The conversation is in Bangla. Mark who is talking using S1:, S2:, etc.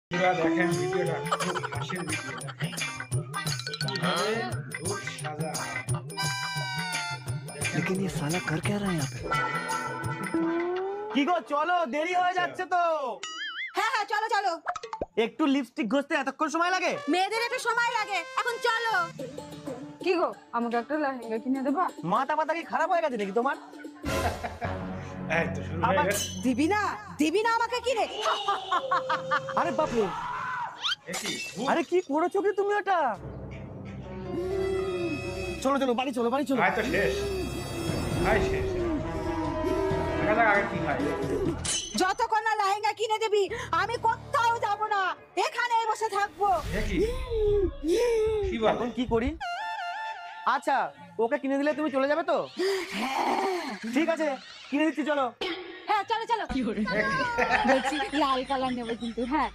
S1: বন্ধুরা দেখেন ভিডিওটা খুব হাসির ভিডিও দেখেন কিভাবে ভূত সাজা হয়।
S2: लेकिन ये साला कर क्या रहा है यहाँ पे?
S3: কি গো চলো দেরি হয়ে যাচ্ছে তো।
S4: হ্যাঁ হ্যাঁ চলো চলো,
S3: একটু লিপস্টিক ঘষতে এতক্ষণ সময় লাগে?
S4: মেয়েদের একটু সময় লাগে, এখন চলো।
S5: কি গো আমাকে একটা লেহেঙ্গা কিনে দেবা?
S3: মাথা পাতা কি খারাপ হয়ে গেছে নাকি তোমার?
S1: এই তো শুরু হয়ে
S3: আবার-
S1: গেছে।
S4: দিবি না আমাকে কিনে?
S3: আরে বাপরে,
S1: একই ভূত।
S3: আরে কি করেছো কি তুমি ওটা? চলো চলো বাড়ি চলো বাড়ি চলো।
S1: খাই তো শেষ, খাই শেষ। দেখা যাক আগে কি খাই।
S4: যতক্ষণ না লেহেঙ্গা কিনে দিবি আমি কোথাও যাব না, এখানেই বসে থাকবো।
S1: একই কি বল?
S3: এখন কি করি? আচ্ছা ওকে কিনে দিলে তুমি চলে যাবে তো? ঠিক আছে কিনে দিচ্ছি চলো।
S5: হ্যাঁ চলো চলো,
S1: একই
S5: বলছি লাল কালার নেবো কিন্তু। হ্যাঁ